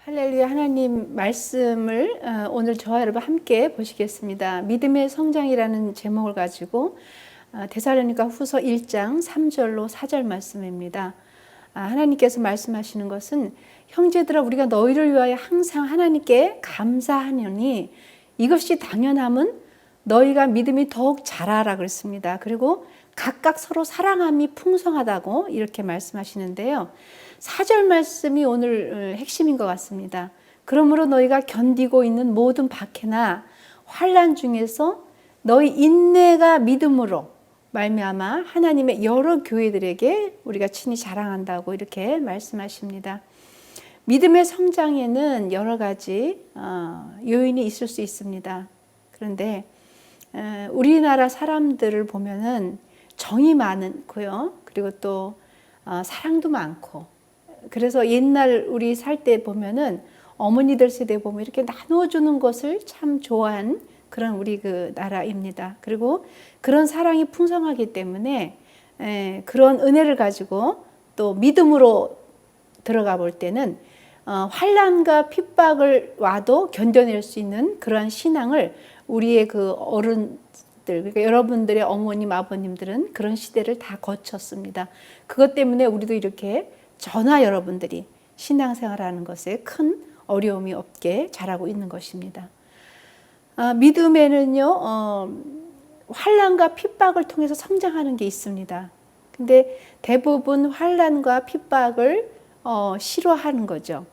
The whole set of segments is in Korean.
할렐루야. 하나님 말씀을 오늘 저와 여러분 함께 보시겠습니다. 믿음의 성장이라는 제목을 가지고 데살로니가 후서 1장 3절로 4절 말씀입니다. 하나님께서 말씀하시는 것은 형제들아 우리가 너희를 위하여 항상 하나님께 감사하노니 이것이 당연함은 너희가 믿음이 더욱 자라라 그랬습니다. 그리고 각각 서로 사랑함이 풍성하다고 이렇게 말씀하시는데요. 4절 말씀이 오늘 핵심인 것 같습니다. 그러므로 너희가 견디고 있는 모든 박해나 환난 중에서 너희 인내가 믿음으로 말미암아 하나님의 여러 교회들에게 우리가 친히 자랑한다고 이렇게 말씀하십니다. 믿음의 성장에는 여러 가지 요인이 있을 수 있습니다. 그런데 우리나라 사람들을 보면은 정이 많고요. 그리고 또 사랑도 많고. 그래서 옛날 우리 살 때 보면은 어머니들 세대 보면 이렇게 나눠주는 것을 참 좋아한 그런 우리 그 나라입니다. 그리고 그런 사랑이 풍성하기 때문에 그런 은혜를 가지고 또 믿음으로 들어가 볼 때는 환난과 핍박을 와도 견뎌낼 수 있는 그러한 신앙을 우리의 그 어른들, 그러니까 여러분들의 어머님, 아버님들은 그런 시대를 다 거쳤습니다. 그것 때문에 우리도 이렇게 저나 여러분들이 신앙생활하는 것에 큰 어려움이 없게 자라고 있는 것입니다. 믿음에는요, 환난과 핍박을 통해서 성장하는 게 있습니다. 근데 대부분 환난과 핍박을 싫어하는 거죠.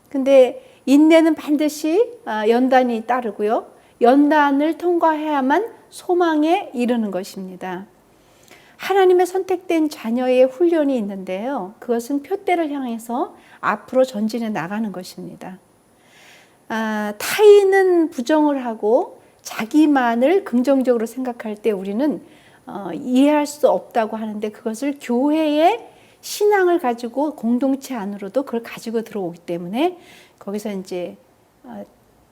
근데 인내는 반드시 연단이 따르고요. 연단을 통과해야만 소망에 이르는 것입니다. 하나님의 선택된 자녀의 훈련이 있는데요. 그것은 표대를 향해서 앞으로 전진해 나가는 것입니다. 타인은 부정을 하고 자기만을 긍정적으로 생각할 때 우리는 이해할 수 없다고 하는데 그것을 교회의 신앙을 가지고 공동체 안으로도 그걸 가지고 들어오기 때문에 거기서 이제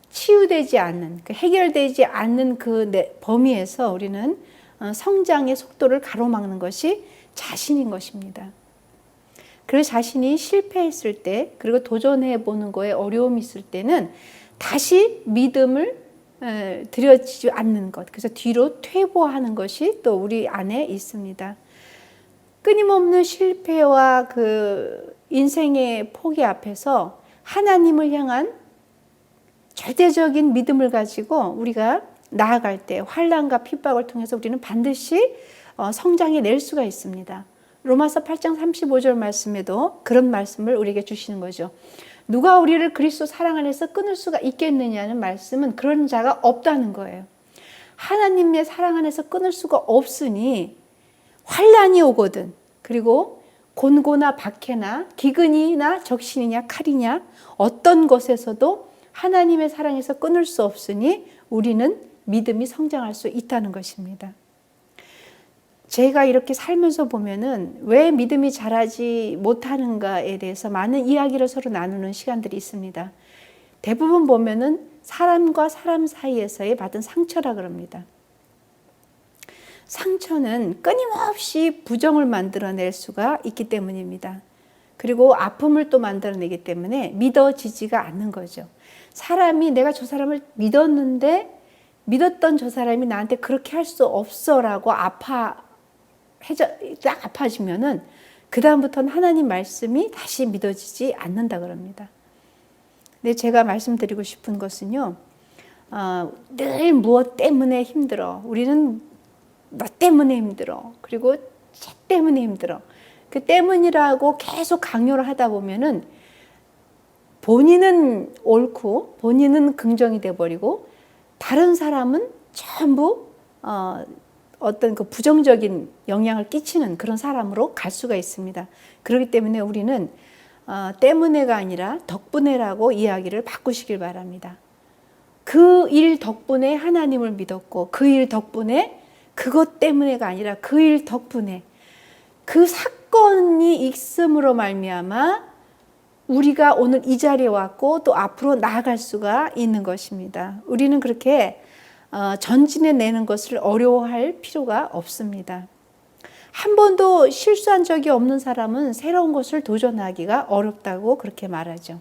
치유되지 않는, 해결되지 않는 그 범위에서 우리는 성장의 속도를 가로막는 것이 자신인 것입니다. 그래서 자신이 실패했을 때 그리고 도전해 보는 거에 어려움이 있을 때는 다시 믿음을 들여지지 않는 것, 그래서 뒤로 퇴보하는 것이 또 우리 안에 있습니다. 끊임없는 실패와 그 인생의 포기 앞에서 하나님을 향한 절대적인 믿음을 가지고 우리가 나아갈 때 환난과 핍박을 통해서 우리는 반드시 성장해 낼 수가 있습니다. 로마서 8장 35절 말씀에도 그런 말씀을 우리에게 주시는 거죠. 누가 우리를 그리스도 사랑 안에서 끊을 수가 있겠느냐는 말씀은 그런 자가 없다는 거예요. 하나님의 사랑 안에서 끊을 수가 없으니 환난이 오거든, 그리고 곤고나 박해나 기근이나 적신이냐 칼이냐 어떤 것에서도 하나님의 사랑에서 끊을 수 없으니 우리는 믿음이 성장할 수 있다는 것입니다. 제가 이렇게 살면서 보면은 왜 믿음이 자라지 못하는가에 대해서 많은 이야기를 서로 나누는 시간들이 있습니다. 대부분 보면은 사람과 사람 사이에서의 받은 상처라 그럽니다. 상처는 끊임없이 부정을 만들어낼 수가 있기 때문입니다. 그리고 아픔을 또 만들어내기 때문에 믿어지지가 않는 거죠. 사람이 내가 저 사람을 믿었던 저 사람이 나한테 그렇게 할 수 없어라고 딱 아파지면은 그 다음부터는 하나님 말씀이 다시 믿어지지 않는다 그럽니다. 근데 제가 말씀드리고 싶은 것은요, 늘 무엇 때문에 힘들어. 우리는 너 때문에 힘들어. 그리고 쟤 때문에 힘들어. 그 때문이라고 계속 강요를 하다 보면은 본인은 옳고 본인은 긍정이 돼버리고 다른 사람은 전부 어떤 그 부정적인 영향을 끼치는 그런 사람으로 갈 수가 있습니다. 그렇기 때문에 우리는 때문에가 아니라 덕분에라고 이야기를 바꾸시길 바랍니다. 그 일 덕분에 하나님을 믿었고 그 일 덕분에 그것 때문에가 아니라 그 일 덕분에 그 사건이 있음으로 말미암아 우리가 오늘 이 자리에 왔고 또 앞으로 나아갈 수가 있는 것입니다. 우리는 그렇게 전진해내는 것을 어려워할 필요가 없습니다. 한 번도 실수한 적이 없는 사람은 새로운 것을 도전하기가 어렵다고 그렇게 말하죠.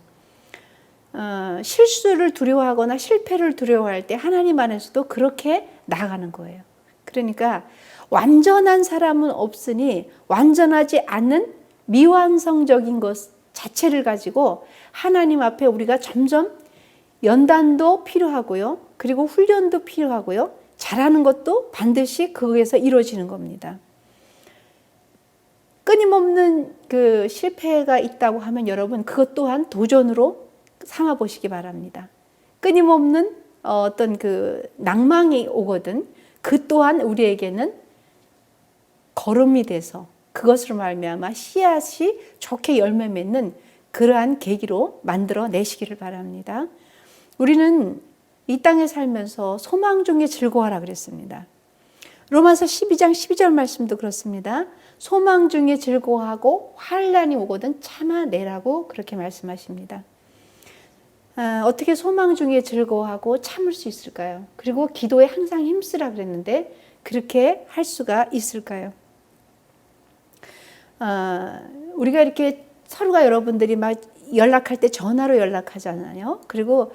실수를 두려워하거나 실패를 두려워할 때 하나님 안에서도 그렇게 나아가는 거예요. 그러니까 완전한 사람은 없으니 완전하지 않은 미완성적인 것 자체를 가지고 하나님 앞에 우리가 점점 연단도 필요하고요. 그리고 훈련도 필요하고요. 잘하는 것도 반드시 거기에서 이루어지는 겁니다. 끊임없는 그 실패가 있다고 하면 여러분 그것 또한 도전으로 삼아 보시기 바랍니다. 끊임없는 어떤 그 낭망이 오거든 그 또한 우리에게는 걸음이 돼서 그것으로 말미암아 씨앗이 좋게 열매 맺는 그러한 계기로 만들어 내시기를 바랍니다. 우리는 이 땅에 살면서 소망 중에 즐거워하라 그랬습니다. 로마서 12장 12절 말씀도 그렇습니다. 소망 중에 즐거워하고 환난이 오거든 참아내라고 그렇게 말씀하십니다. 어떻게 소망 중에 즐거워하고 참을 수 있을까요? 그리고 기도에 항상 힘쓰라 그랬는데 그렇게 할 수가 있을까요? 우리가 이렇게 서로가 여러분들이 막 연락할 때 전화로 연락하잖아요. 그리고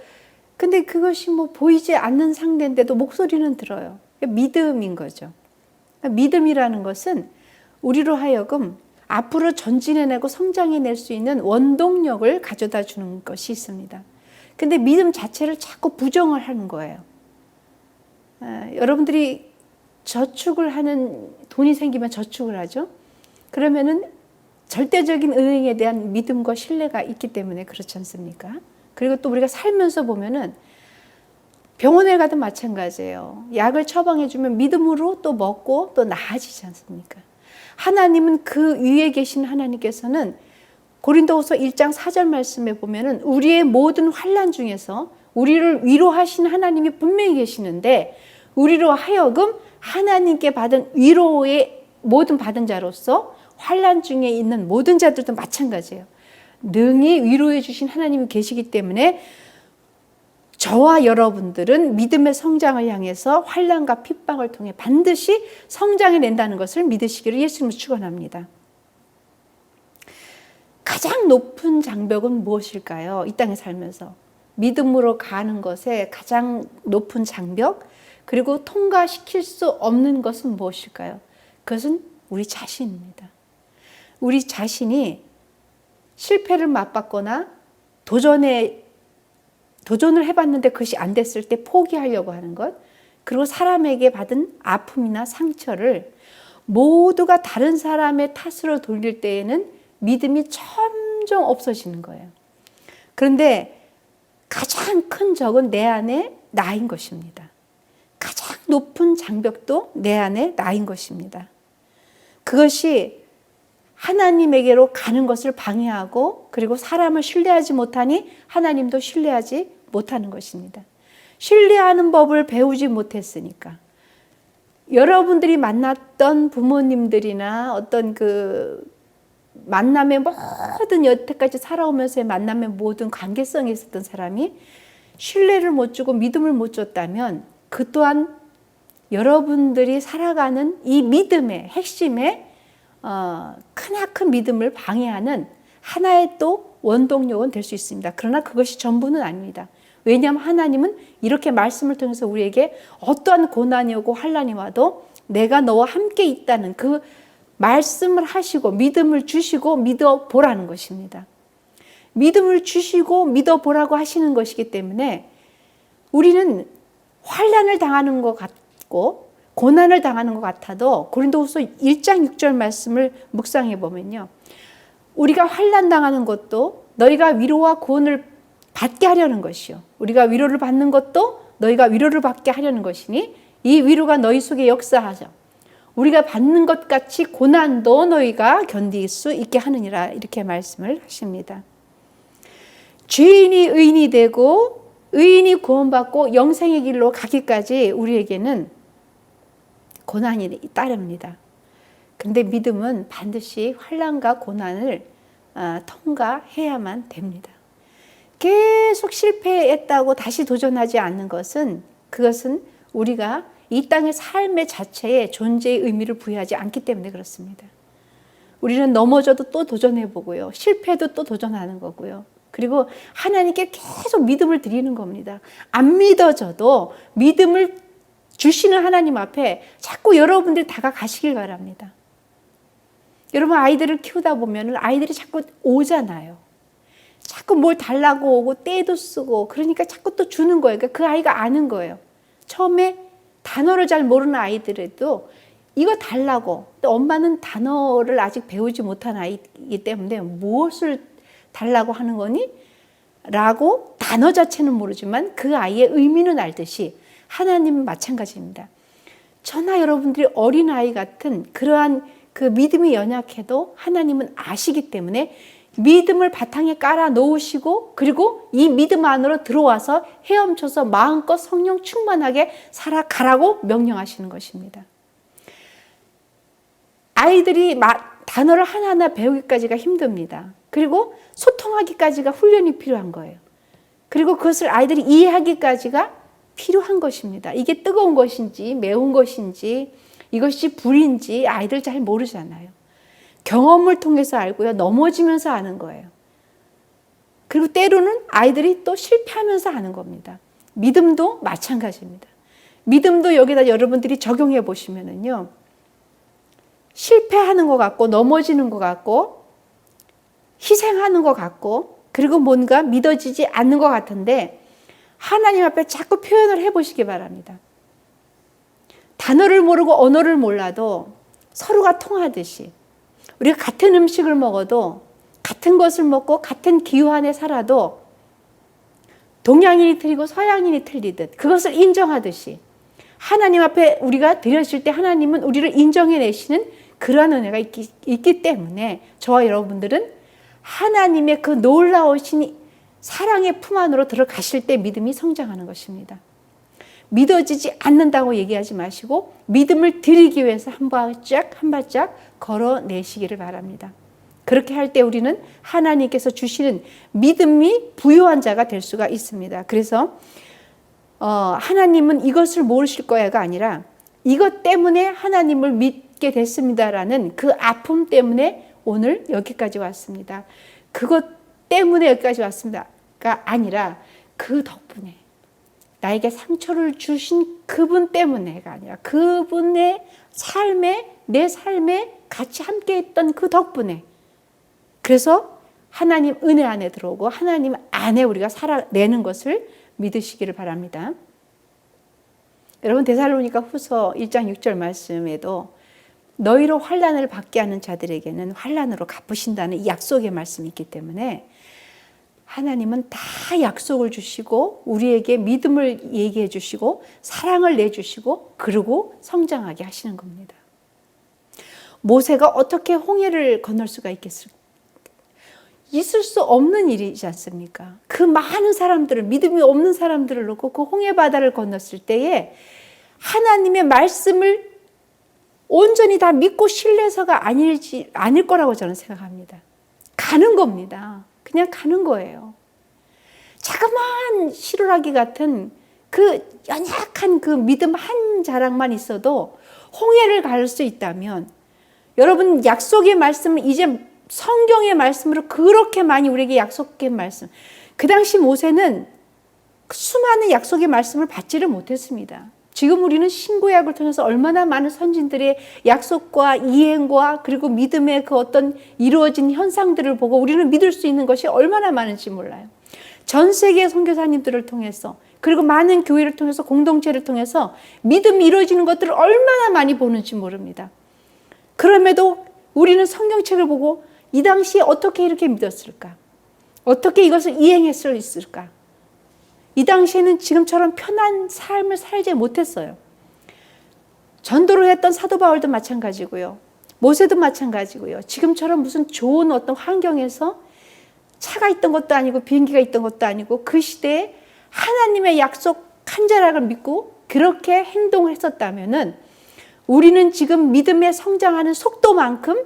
근데 그것이 뭐 보이지 않는 상대인데도 목소리는 들어요. 믿음인 거죠. 믿음이라는 것은 우리로 하여금 앞으로 전진해내고 성장해낼 수 있는 원동력을 가져다 주는 것이 있습니다. 근데 믿음 자체를 자꾸 부정을 하는 거예요. 여러분들이 저축을 하는 돈이 생기면 저축을 하죠. 그러면은 절대적인 은행에 대한 믿음과 신뢰가 있기 때문에 그렇지 않습니까? 그리고 또 우리가 살면서 보면은 병원에 가도 마찬가지예요. 약을 처방해주면 믿음으로 또 먹고 또 나아지지 않습니까? 하나님은 그 위에 계신 하나님께서는 고린도후서 1장 4절 말씀에 보면은 우리의 모든 환난 중에서 우리를 위로하신 하나님이 분명히 계시는데 우리로 하여금 하나님께 받은 위로의 모든 받은 자로서 환난 중에 있는 모든 자들도 마찬가지예요. 능히 위로해 주신 하나님이 계시기 때문에 저와 여러분들은 믿음의 성장을 향해서 환난과 핍박을 통해 반드시 성장해 낸다는 것을 믿으시기를 예수님을 축원합니다. 가장 높은 장벽은 무엇일까요? 이 땅에 살면서 믿음으로 가는 것에 가장 높은 장벽 그리고 통과시킬 수 없는 것은 무엇일까요? 그것은 우리 자신입니다. 우리 자신이 실패를 맛봤거나 도전을 해봤는데 그것이 안 됐을 때 포기하려고 하는 것, 그리고 사람에게 받은 아픔이나 상처를 모두가 다른 사람의 탓으로 돌릴 때에는 믿음이 점점 없어지는 거예요. 그런데 가장 큰 적은 내 안에 나인 것입니다. 가장 높은 장벽도 내 안에 나인 것입니다. 그것이 하나님에게로 가는 것을 방해하고 그리고 사람을 신뢰하지 못하니 하나님도 신뢰하지 못하는 것입니다. 신뢰하는 법을 배우지 못했으니까. 여러분들이 만났던 부모님들이나 어떤 그 만남의 모든 여태까지 살아오면서의 만남의 모든 관계성이 있었던 사람이 신뢰를 못 주고 믿음을 못 줬다면 그 또한 여러분들이 살아가는 이 믿음의 핵심에 크나큰 믿음을 방해하는 하나의 또 원동력은 될 수 있습니다. 그러나 그것이 전부는 아닙니다. 왜냐하면 하나님은 이렇게 말씀을 통해서 우리에게 어떠한 고난이 오고 환난이 와도 내가 너와 함께 있다는 그 말씀을 하시고 믿음을 주시고 믿어보라는 것입니다. 믿음을 주시고 믿어보라고 하시는 것이기 때문에 우리는 환난을 당하는 것 같고 고난을 당하는 것 같아도 고린도후서 1장 6절 말씀을 묵상해 보면요. 우리가 환난 당하는 것도 너희가 위로와 구원을 받게 하려는 것이요. 우리가 위로를 받는 것도 너희가 위로를 받게 하려는 것이니 이 위로가 너희 속에 역사하죠. 우리가 받는 것 같이 고난도 너희가 견딜 수 있게 하느니라 이렇게 말씀을 하십니다. 죄인이 의인이 되고 의인이 구원받고 영생의 길로 가기까지 우리에게는 고난이 따릅니다. 그런데 믿음은 반드시 환난과 고난을 통과해야만 됩니다. 계속 실패했다고 다시 도전하지 않는 것은 그것은 우리가 이 땅의 삶의 자체에 존재의 의미를 부여하지 않기 때문에 그렇습니다. 우리는 넘어져도 또 도전해보고요. 실패도 또 도전하는 거고요. 그리고 하나님께 계속 믿음을 드리는 겁니다. 안 믿어져도 믿음을 주시는 하나님 앞에 자꾸 여러분들이 다가가시길 바랍니다. 여러분 아이들을 키우다 보면 아이들이 자꾸 오잖아요. 자꾸 뭘 달라고 오고 떼도 쓰고 그러니까 자꾸 또 주는 거예요. 그러니까 그 아이가 아는 거예요. 처음에 단어를 잘 모르는 아이들에도 이거 달라고, 또 엄마는 단어를 아직 배우지 못한 아이이기 때문에 무엇을 달라고 하는 거니? 라고 단어 자체는 모르지만 그 아이의 의미는 알듯이 하나님은 마찬가지입니다. 저나 여러분들이 어린아이 같은 그러한 그 믿음이 연약해도 하나님은 아시기 때문에 믿음을 바탕에 깔아 놓으시고 그리고 이 믿음 안으로 들어와서 헤엄쳐서 마음껏 성령 충만하게 살아가라고 명령하시는 것입니다. 아이들이 단어를 하나하나 배우기까지가 힘듭니다. 그리고 소통하기까지가 훈련이 필요한 거예요. 그리고 그것을 아이들이 이해하기까지가 필요한 것입니다. 이게 뜨거운 것인지 매운 것인지 이것이 불인지 아이들 잘 모르잖아요. 경험을 통해서 알고요. 넘어지면서 아는 거예요. 그리고 때로는 아이들이 또 실패하면서 아는 겁니다. 믿음도 마찬가지입니다. 믿음도 여기다 여러분들이 적용해 보시면은요. 실패하는 것 같고 넘어지는 것 같고 희생하는 것 같고 그리고 뭔가 믿어지지 않는 것 같은데 하나님 앞에 자꾸 표현을 해보시기 바랍니다. 단어를 모르고 언어를 몰라도 서로가 통하듯이 우리가 같은 음식을 먹어도 같은 것을 먹고 같은 기후 안에 살아도 동양인이 틀리고 서양인이 틀리듯 그것을 인정하듯이 하나님 앞에 우리가 드려질 때 하나님은 우리를 인정해내시는 그러한 은혜가 있기 때문에 저와 여러분들은 하나님의 그 놀라우신 사랑의 품 안으로 들어가실 때 믿음이 성장하는 것입니다. 믿어지지 않는다고 얘기하지 마시고 믿음을 드리기 위해서 한 발짝 걸어내시기를 바랍니다. 그렇게 할 때 우리는 하나님께서 주시는 믿음이 부유한 자가 될 수가 있습니다. 그래서 하나님은 이것을 모르실 거야가 아니라 이것 때문에 하나님을 믿게 됐습니다라는 그 아픔 때문에 오늘 여기까지 왔습니다. 그것 때문에 여기까지 왔습니다가 아니라 그 덕분에 나에게 상처를 주신 그분 때문에가 아니라 그분의 내 삶에 같이 함께했던 그 덕분에 그래서 하나님 은혜 안에 들어오고 하나님 안에 우리가 살아내는 것을 믿으시기를 바랍니다. 여러분 데살로니가 후서 1장 6절 말씀에도 너희로 환난을 받게 하는 자들에게는 환난으로 갚으신다는 이 약속의 말씀이 있기 때문에 하나님은 다 약속을 주시고 우리에게 믿음을 얘기해 주시고 사랑을 내주시고 그리고 성장하게 하시는 겁니다. 모세가 어떻게 홍해를 건널 수가 있겠습니까? 있을 수 없는 일이지 않습니까? 그 많은 사람들을 믿음이 없는 사람들을 놓고 그 홍해 바다를 건넜을 때에 하나님의 말씀을 온전히 다 믿고 신뢰서가 아닐 거라고 저는 생각합니다. 가는 겁니다. 그냥 가는 거예요. 자그마한 시루라기 같은 그 연약한 그 믿음 한 자락만 있어도 홍해를 갈 수 있다면 여러분 약속의 말씀은 이제 성경의 말씀으로 그렇게 많이 우리에게 약속의 말씀. 그 당시 모세는 수많은 약속의 말씀을 받지를 못했습니다. 지금 우리는 신구약을 통해서 얼마나 많은 선진들의 약속과 이행과 그리고 믿음의 그 어떤 이루어진 현상들을 보고 우리는 믿을 수 있는 것이 얼마나 많은지 몰라요. 전 세계 선교사님들을 통해서 그리고 많은 교회를 통해서 공동체를 통해서 믿음이 이루어지는 것들을 얼마나 많이 보는지 모릅니다. 그럼에도 우리는 성경책을 보고 이 당시에 어떻게 이렇게 믿었을까? 어떻게 이것을 이행할 수 있을까? 이 당시에는 지금처럼 편한 삶을 살지 못했어요. 전도를 했던 사도 바울도 마찬가지고요. 모세도 마찬가지고요. 지금처럼 무슨 좋은 어떤 환경에서 차가 있던 것도 아니고 비행기가 있던 것도 아니고 그 시대에 하나님의 약속 한 자락을 믿고 그렇게 행동을 했었다면은 우리는 지금 믿음에 성장하는 속도만큼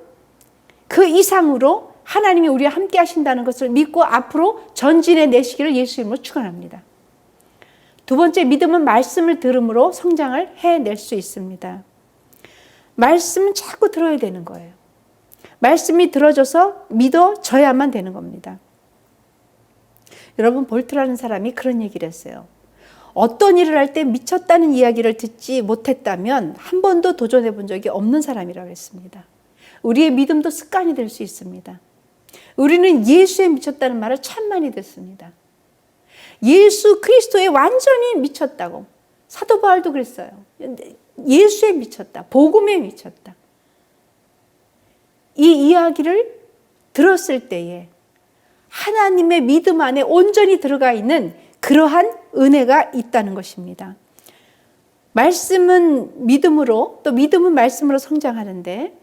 그 이상으로 하나님이 우리와 함께 하신다는 것을 믿고 앞으로 전진해 내시기를 예수 이름으로 축원합니다. 두 번째, 믿음은 말씀을 들음으로 성장을 해낼 수 있습니다. 말씀은 자꾸 들어야 되는 거예요. 말씀이 들어져서 믿어져야만 되는 겁니다. 여러분, 볼트라는 사람이 그런 얘기를 했어요. 어떤 일을 할 때 미쳤다는 이야기를 듣지 못했다면 한 번도 도전해 본 적이 없는 사람이라고 했습니다. 우리의 믿음도 습관이 될 수 있습니다. 우리는 예수에 미쳤다는 말을 참 많이 듣습니다. 예수 그리스도에 완전히 미쳤다고. 사도 바울도 그랬어요. 예수에 미쳤다. 복음에 미쳤다. 이 이야기를 들었을 때에 하나님의 믿음 안에 온전히 들어가 있는 그러한 은혜가 있다는 것입니다. 말씀은 믿음으로, 또 믿음은 말씀으로 성장하는데,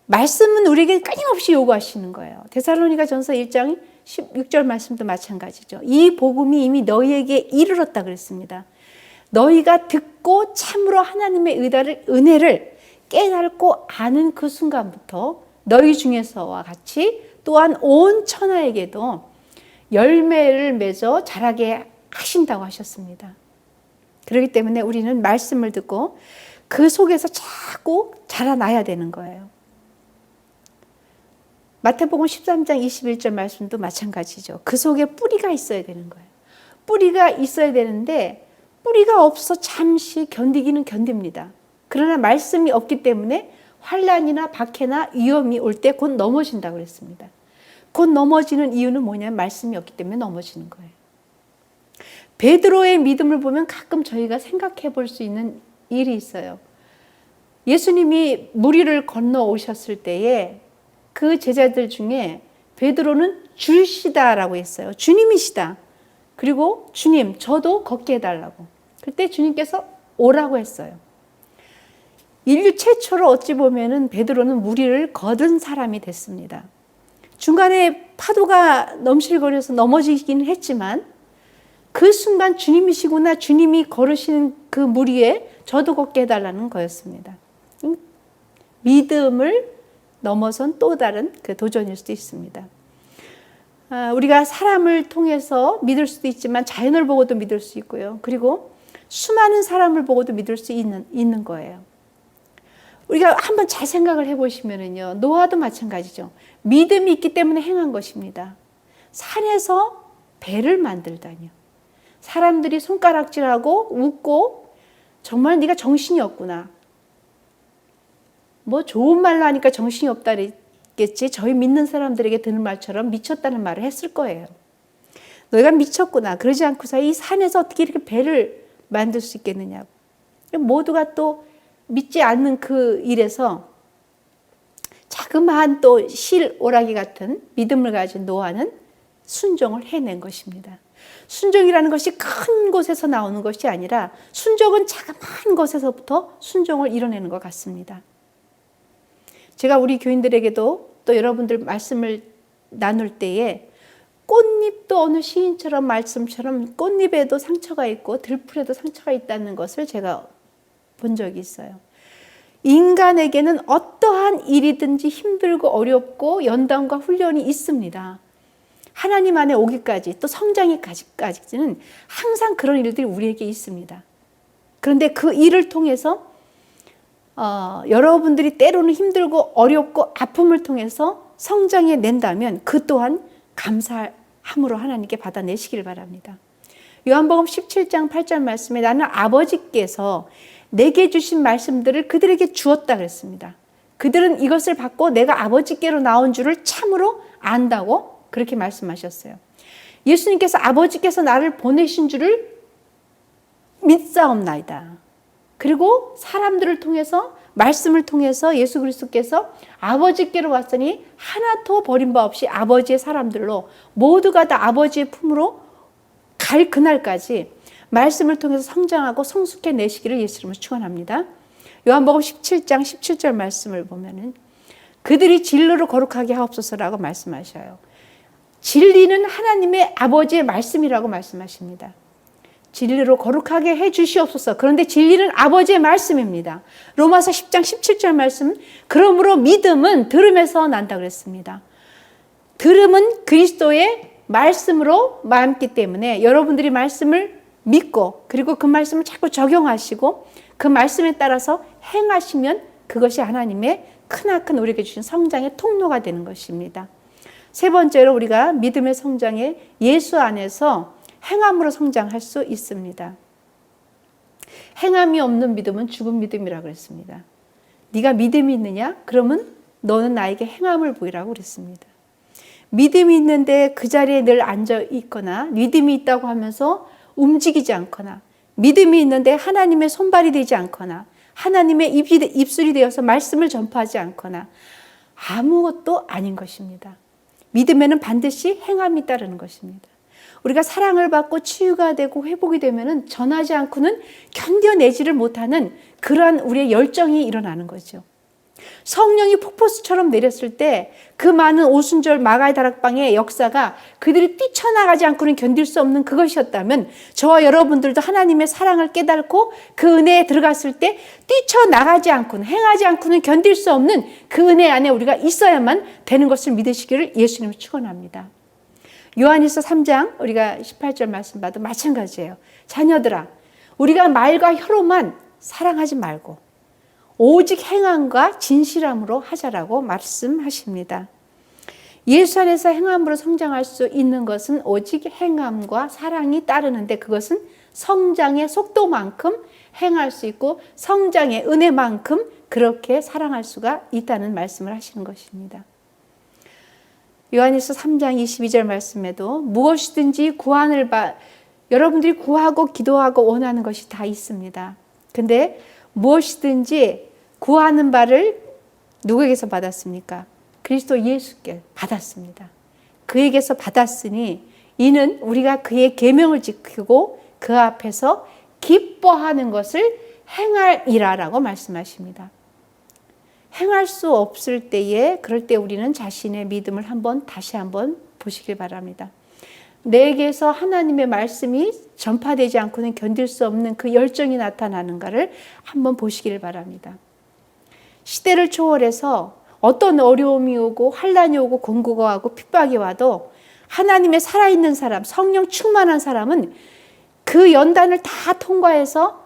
말씀은 우리에게 끊임없이 요구하시는 거예요. 데살로니가전서 1장 16절 말씀도 마찬가지죠. 이 복음이 이미 너희에게 이르렀다 그랬습니다. 너희가 듣고 참으로 하나님의 은혜를 깨닫고 아는 그 순간부터 너희 중에서와 같이 또한 온 천하에게도 열매를 맺어 자라게 하신다고 하셨습니다. 그렇기 때문에 우리는 말씀을 듣고 그 속에서 자꾸 자라나야 되는 거예요. 마태복음 13장 21절 말씀도 마찬가지죠. 그 속에 뿌리가 있어야 되는 거예요. 뿌리가 있어야 되는데 뿌리가 없어 잠시 견디기는 견딥니다. 그러나 말씀이 없기 때문에 환난이나 박해나 위험이 올 때 곧 넘어진다고 그랬습니다. 곧 넘어지는 이유는 뭐냐면 말씀이 없기 때문에 넘어지는 거예요. 베드로의 믿음을 보면 가끔 저희가 생각해 볼 수 있는 일이 있어요. 예수님이 무리를 건너 오셨을 때에 그 제자들 중에 베드로는 주시다라고 했어요. 주님이시다. 그리고 주님, 저도 걷게 해달라고. 그때 주님께서 오라고 했어요. 인류 최초로 어찌 보면은 베드로는 무리를 거둔 사람이 됐습니다. 중간에 파도가 넘실거려서 넘어지긴 했지만 그 순간 주님이시구나, 주님이 걸으시는 그 무리에 저도 걷게 해달라는 거였습니다. 믿음을 넘어선 또 다른 그 도전일 수도 있습니다. 우리가 사람을 통해서 믿을 수도 있지만 자연을 보고도 믿을 수 있고요. 그리고 수많은 사람을 보고도 믿을 수 있는 거예요. 우리가 한번 잘 생각을 해보시면은요, 노아도 마찬가지죠. 믿음이 있기 때문에 행한 것입니다. 산에서 배를 만들다니요. 사람들이 손가락질하고 웃고 정말 네가 정신이 없구나. 뭐 좋은 말로 하니까 정신이 없다 그랬겠지. 저희 믿는 사람들에게 드는 말처럼 미쳤다는 말을 했을 거예요. 너희가 미쳤구나. 그러지 않고서 이 산에서 어떻게 이렇게 배를 만들 수 있겠느냐고. 모두가 또 믿지 않는 그 일에서 자그마한 또 실 오라기 같은 믿음을 가진 노아는 순종을 해낸 것입니다. 순종이라는 것이 큰 곳에서 나오는 것이 아니라 순종은 자그마한 것에서부터 순종을 이뤄내는 것 같습니다. 제가 우리 교인들에게도 또 여러분들 말씀을 나눌 때에 꽃잎도 어느 시인처럼 말씀처럼 꽃잎에도 상처가 있고 들풀에도 상처가 있다는 것을 제가 본 적이 있어요. 인간에게는 어떠한 일이든지 힘들고 어렵고 연단과 훈련이 있습니다. 하나님 안에 오기까지 또 성장이까지는 항상 그런 일들이 우리에게 있습니다. 그런데 그 일을 통해서 여러분들이 때로는 힘들고 어렵고 아픔을 통해서 성장해 낸다면 그 또한 감사함으로 하나님께 받아내시길 바랍니다. 요한복음 17장 8절 말씀에 나는 아버지께서 내게 주신 말씀들을 그들에게 주었다 그랬습니다. 그들은 이것을 받고 내가 아버지께로 나온 줄을 참으로 안다고 그렇게 말씀하셨어요. 예수님께서 아버지께서 나를 보내신 줄을 믿사옵나이다. 그리고 사람들을 통해서 말씀을 통해서 예수 그리스도께서 아버지께로 왔으니 하나도 버린 바 없이 아버지의 사람들로 모두가 다 아버지의 품으로 갈 그날까지 말씀을 통해서 성장하고 성숙해내시기를 예수님을 축원합니다. 요한복음 17장 17절 말씀을 보면은 그들이 진리로 거룩하게 하옵소서라고 말씀하셔요. 진리는 하나님의 아버지의 말씀이라고 말씀하십니다. 진리로 거룩하게 해 주시옵소서. 그런데 진리는 아버지의 말씀입니다. 로마서 10장 17절 말씀, 그러므로 믿음은 들음에서 난다 그랬습니다. 들음은 그리스도의 말씀으로 많기 때문에 여러분들이 말씀을 믿고 그리고 그 말씀을 자꾸 적용하시고 그 말씀에 따라서 행하시면 그것이 하나님의 크나큰 우리에게 주신 성장의 통로가 되는 것입니다. 세 번째로 우리가 믿음의 성장에 예수 안에서 행함으로 성장할 수 있습니다. 행함이 없는 믿음은 죽은 믿음이라고 그랬습니다. 네가 믿음이 있느냐? 그러면 너는 나에게 행함을 보이라고 그랬습니다. 믿음이 있는데 그 자리에 늘 앉아 있거나 믿음이 있다고 하면서 움직이지 않거나 믿음이 있는데 하나님의 손발이 되지 않거나 하나님의 입술이 되어서 말씀을 전파하지 않거나 아무것도 아닌 것입니다. 믿음에는 반드시 행함이 따르는 것입니다. 우리가 사랑을 받고 치유가 되고 회복이 되면은 전하지 않고는 견뎌내지를 못하는 그러한 우리의 열정이 일어나는 거죠. 성령이 폭포수처럼 내렸을 때 그 많은 오순절 마가의 다락방의 역사가 그들이 뛰쳐나가지 않고는 견딜 수 없는 그것이었다면 저와 여러분들도 하나님의 사랑을 깨닫고 그 은혜에 들어갔을 때 뛰쳐나가지 않고는 행하지 않고는 견딜 수 없는 그 은혜 안에 우리가 있어야만 되는 것을 믿으시기를 예수님을 축원합니다. 요한일서 3장 우리가 18절 말씀 봐도 마찬가지예요. 자녀들아 우리가 말과 혀로만 사랑하지 말고 오직 행함과 진실함으로 하자라고 말씀하십니다. 예수 안에서 행함으로 성장할 수 있는 것은 오직 행함과 사랑이 따르는데 그것은 성장의 속도만큼 행할 수 있고 성장의 은혜만큼 그렇게 사랑할 수가 있다는 말씀을 하시는 것입니다. 요한일서 3장 22절 말씀에도 무엇이든지 여러분들이 구하고 기도하고 원하는 것이 다 있습니다. 근데 무엇이든지 구하는 바를 누구에게서 받았습니까? 그리스도 예수께 받았습니다. 그에게서 받았으니 이는 우리가 그의 계명을 지키고 그 앞에서 기뻐하는 것을 행할이라라고 말씀하십니다. 행할 수 없을 때에 그럴 때 우리는 자신의 믿음을 다시 한번 보시길 바랍니다. 내게서 하나님의 말씀이 전파되지 않고는 견딜 수 없는 그 열정이 나타나는가를 한번 보시길 바랍니다. 시대를 초월해서 어떤 어려움이 오고 환난이 오고 공고가 오고 핍박이 와도 하나님의 살아있는 사람, 성령 충만한 사람은 그 연단을 다 통과해서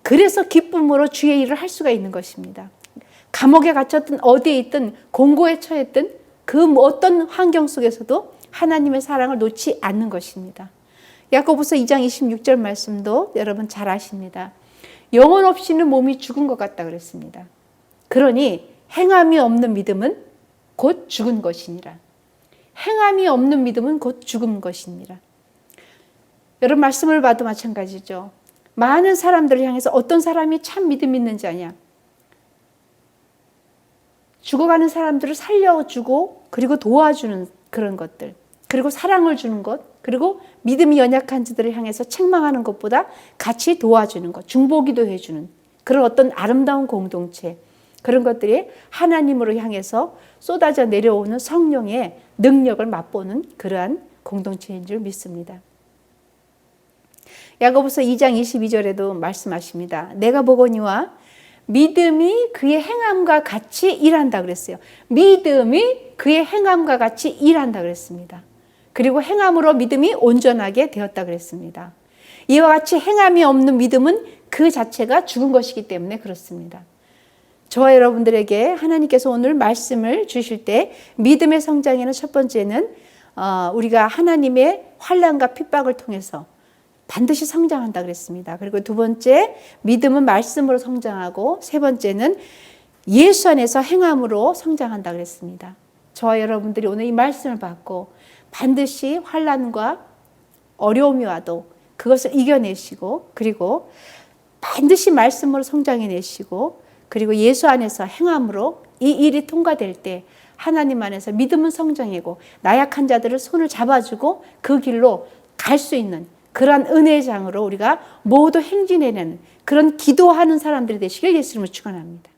그래서 기쁨으로 주의 일을 할 수가 있는 것입니다. 감옥에 갇혔든 어디에 있든 공고에 처했든 그 어떤 환경 속에서도 하나님의 사랑을 놓지 않는 것입니다. 야고보서 2장 26절 말씀도 여러분 잘 아십니다. 영혼 없이는 몸이 죽은 것 같다 그랬습니다. 그러니 행함이 없는 믿음은 곧 죽은 것이니라. 행함이 없는 믿음은 곧 죽은 것이니라. 여러분 말씀을 봐도 마찬가지죠. 많은 사람들을 향해서 어떤 사람이 참 믿음 있는지 아냐. 죽어가는 사람들을 살려주고 그리고 도와주는 그런 것들, 그리고 사랑을 주는 것, 그리고 믿음이 연약한 자들을 향해서 책망하는 것보다 같이 도와주는 것, 중보기도 해주는 그런 어떤 아름다운 공동체, 그런 것들이 하나님으로 향해서 쏟아져 내려오는 성령의 능력을 맛보는 그러한 공동체인 줄 믿습니다. 야고보서 2장 22절에도 말씀하십니다. 내가 보거니와 믿음이 그의 행함과 같이 일한다 그랬어요. 믿음이 그의 행함과 같이 일한다 그랬습니다. 그리고 행함으로 믿음이 온전하게 되었다 그랬습니다. 이와 같이 행함이 없는 믿음은 그 자체가 죽은 것이기 때문에 그렇습니다. 저와 여러분들에게 하나님께서 오늘 말씀을 주실 때 믿음의 성장에는 첫 번째는 우리가 하나님의 환난과 핍박을 통해서 반드시 성장한다 그랬습니다. 그리고 두 번째, 믿음은 말씀으로 성장하고 세 번째는 예수 안에서 행함으로 성장한다 그랬습니다. 저와 여러분들이 오늘 이 말씀을 받고 반드시 환난과 어려움이 와도 그것을 이겨내시고 그리고 반드시 말씀으로 성장해내시고 그리고 예수 안에서 행함으로 이 일이 통과될 때 하나님 안에서 믿음은 성장이고 나약한 자들을 손을 잡아주고 그 길로 갈 수 있는 그러한 은혜의 장으로 우리가 모두 행진해내는 그런 기도하는 사람들이 되시길 예수님을 축원합니다.